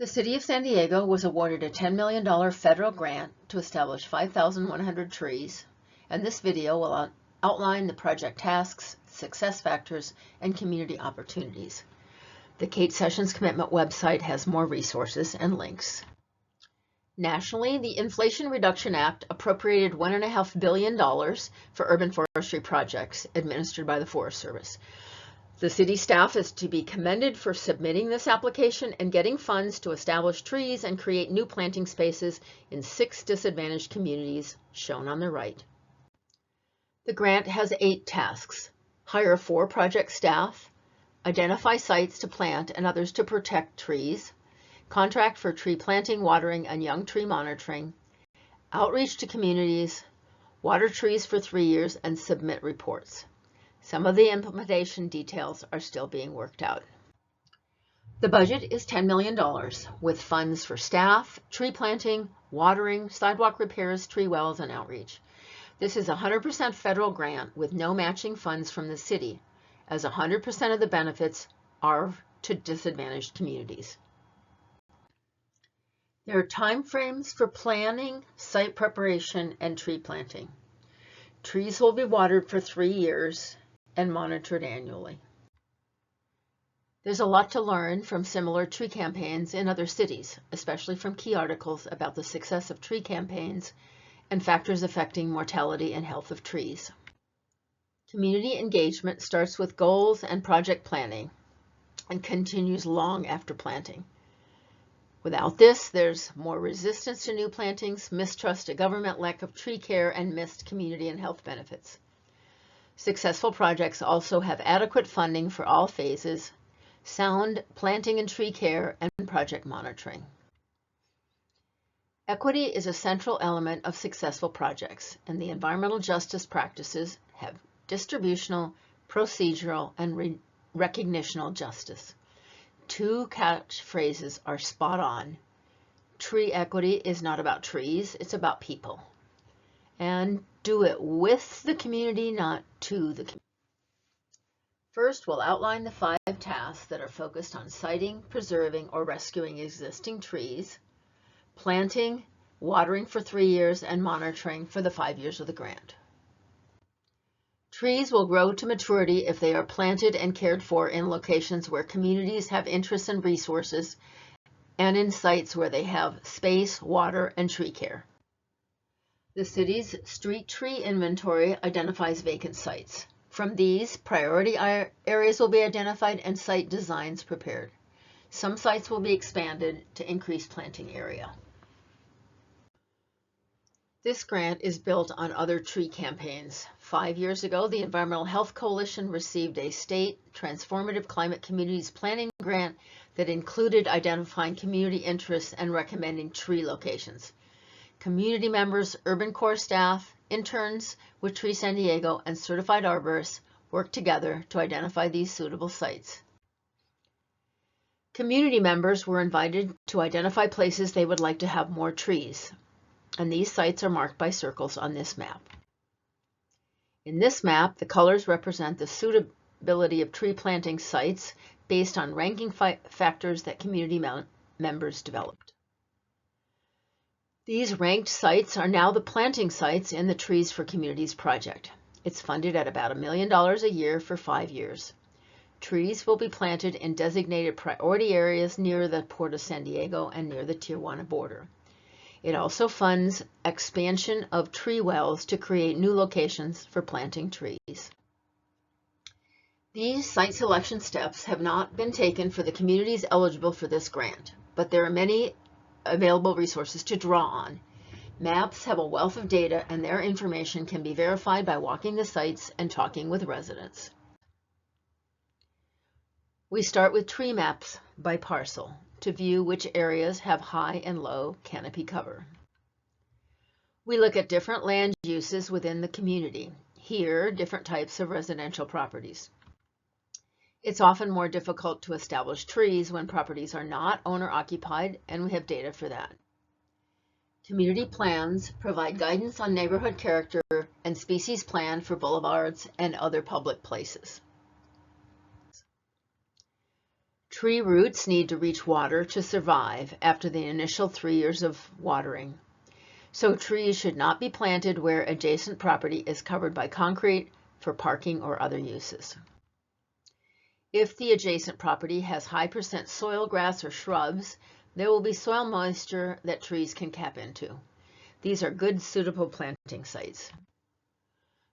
The City of San Diego was awarded a $10 million federal grant to establish 5,100 trees, and this video will outline the project tasks, success factors, and community opportunities. The Kate Sessions Commitment website has more resources and links. Nationally, the Inflation Reduction Act appropriated $1.5 billion for urban forestry projects administered by the Forest Service. The city staff is to be commended for submitting this application and getting funds to establish trees and create new planting spaces in 6 disadvantaged communities shown on the right. The grant has 8 tasks. Hire 4 project staff, identify sites to plant and others to protect trees, contract for tree planting, watering, and young tree monitoring, outreach to communities, water trees for 3 years, and submit reports. Some of the implementation details are still being worked out. The budget is $10 million, with funds for staff, tree planting, watering, sidewalk repairs, tree wells, and outreach. This is a 100% federal grant with no matching funds from the city, as 100% of the benefits are to disadvantaged communities. There are time frames for planning, site preparation, and tree planting. Trees will be watered for 3 years and monitored annually. There's a lot to learn from similar tree campaigns in other cities, especially from key articles about the success of tree campaigns and factors affecting mortality and health of trees. Community engagement starts with goals and project planning and continues long after planting. Without this, there's more resistance to new plantings, mistrust of government, lack of tree care, and missed community and health benefits. Successful projects also have adequate funding for all phases, sound planting and tree care, and project monitoring. Equity is a central element of successful projects, and the environmental justice practices have distributional, procedural, and recognitional justice. 2 catchphrases are spot on. Tree equity is not about trees, it's about people. And do it with the community, not to the community. First, we'll outline the 5 tasks that are focused on siting, preserving, or rescuing existing trees, planting, watering for 3 years, and monitoring for the 5 years of the grant. Trees will grow to maturity if they are planted and cared for in locations where communities have interests and resources, and in sites where they have space, water, and tree care. The city's street tree inventory identifies vacant sites. From these, priority areas will be identified and site designs prepared. Some sites will be expanded to increase planting area. This grant is built on other tree campaigns. 5 years ago, the Environmental Health Coalition received a state Transformative Climate Communities Planning grant that included identifying community interests and recommending tree locations. Community members, Urban Corps staff, interns with Tree San Diego, and certified arborists work together to identify these suitable sites. Community members were invited to identify places they would like to have more trees, and these sites are marked by circles on this map. In this map, the colors represent the suitability of tree planting sites based on ranking factors that community members developed. These ranked sites are now the planting sites in the Trees for Communities project. It's funded at about $1 million a year for 5 years. Trees will be planted in designated priority areas near the Port of San Diego and near the Tijuana border. It also funds expansion of tree wells to create new locations for planting trees. These site selection steps have not been taken for the communities eligible for this grant, but there are many available resources to draw on. Maps have a wealth of data, and their information can be verified by walking the sites and talking with residents. We start with tree maps by parcel to view which areas have high and low canopy cover. We look at different land uses within the community. Here, different types of residential properties. It's often more difficult to establish trees when properties are not owner-occupied, and we have data for that. Community plans provide guidance on neighborhood character and species plan for boulevards and other public places. Tree roots need to reach water to survive after the initial 3 years of watering. So trees should not be planted where adjacent property is covered by concrete for parking or other uses. If the adjacent property has high percent soil, grass, or shrubs, there will be soil moisture that trees can cap into. These are good, suitable planting sites.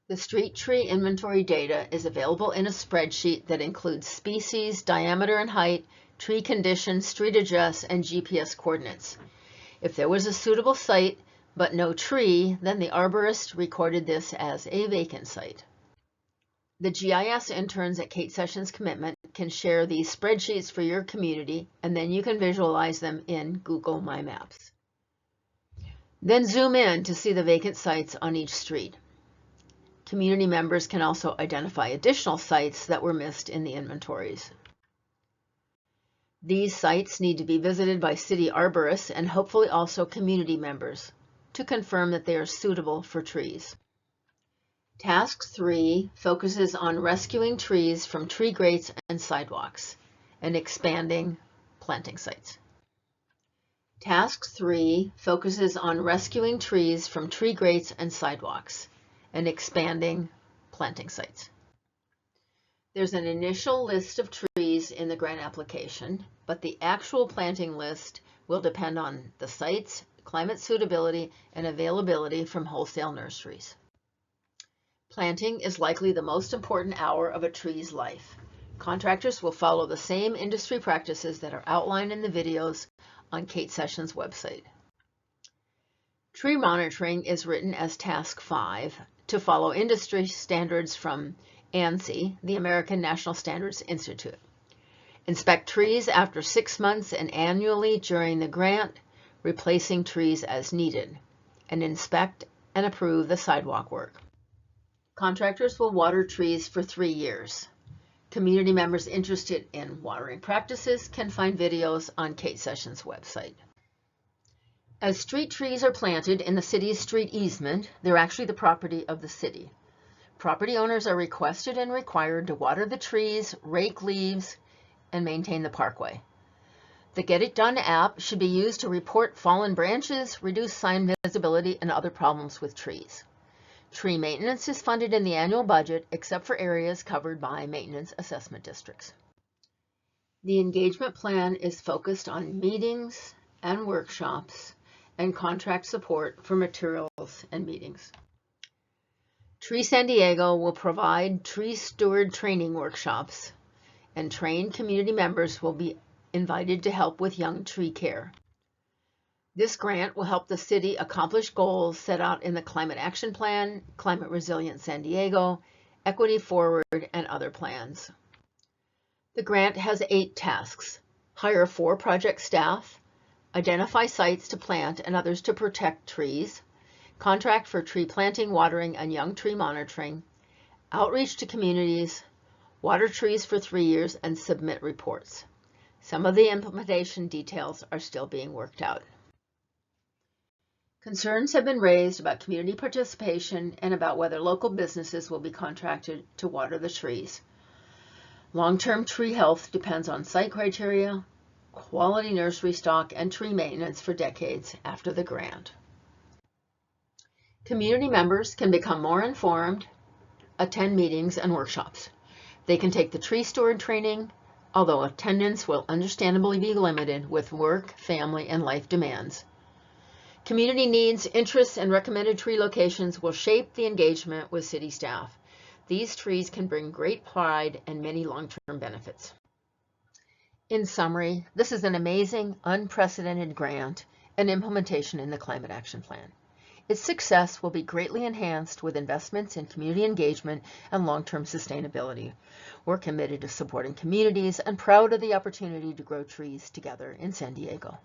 The street tree inventory data is available in a spreadsheet that includes species, diameter and height, tree condition, street address, and GPS coordinates. If there was a suitable site but no tree, then the arborist recorded this as a vacant site. The GIS interns at Kate Sessions Commitment can share these spreadsheets for your community, and then you can visualize them in Google My Maps. Then zoom in to see the vacant sites on each street. Community members can also identify additional sites that were missed in the inventories. These sites need to be visited by city arborists and hopefully also community members to confirm that they are suitable for trees. Task 3 focuses on rescuing trees from tree grates and sidewalks and expanding planting sites. Task 3 focuses on rescuing trees from tree grates and sidewalks and expanding planting sites. There's an initial list of trees in the grant application, but the actual planting list will depend on the sites, climate suitability, and availability from wholesale nurseries. Planting is likely the most important hour of a tree's life. Contractors will follow the same industry practices that are outlined in the videos on Kate Sessions' website. Tree monitoring is written as Task 5 to follow industry standards from ANSI, the American National Standards Institute. Inspect trees after 6 months and annually during the grant, replacing trees as needed, and inspect and approve the sidewalk work. Contractors will water trees for 3 years. Community members interested in watering practices can find videos on Kate Sessions' website. As street trees are planted in the city's street easement, they're actually the property of the city. Property owners are requested and required to water the trees, rake leaves, and maintain the parkway. The Get It Done app should be used to report fallen branches, reduce sign visibility, and other problems with trees. Tree maintenance is funded in the annual budget, except for areas covered by maintenance assessment districts. The engagement plan is focused on meetings and workshops and contract support for materials and meetings. Tree San Diego will provide tree steward training workshops, and trained community members will be invited to help with young tree care. This grant will help the city accomplish goals set out in the Climate Action Plan, Climate Resilient San Diego, Equity Forward, and other plans. The grant has 8 tasks. Hire 4 project staff, identify sites to plant and others to protect trees, contract for tree planting, watering, and young tree monitoring, outreach to communities, water trees for 3 years, and submit reports. Some of the implementation details are still being worked out. Concerns have been raised about community participation and about whether local businesses will be contracted to water the trees. Long-term tree health depends on site criteria, quality nursery stock, and tree maintenance for decades after the grant. Community members can become more informed, attend meetings and workshops. They can take the tree steward training, although attendance will understandably be limited with work, family, and life demands. Community needs, interests, and recommended tree locations will shape the engagement with city staff. These trees can bring great pride and many long-term benefits. In summary, this is an amazing, unprecedented grant and implementation in the Climate Action Plan. Its success will be greatly enhanced with investments in community engagement and long-term sustainability. We're committed to supporting communities and proud of the opportunity to grow trees together in San Diego.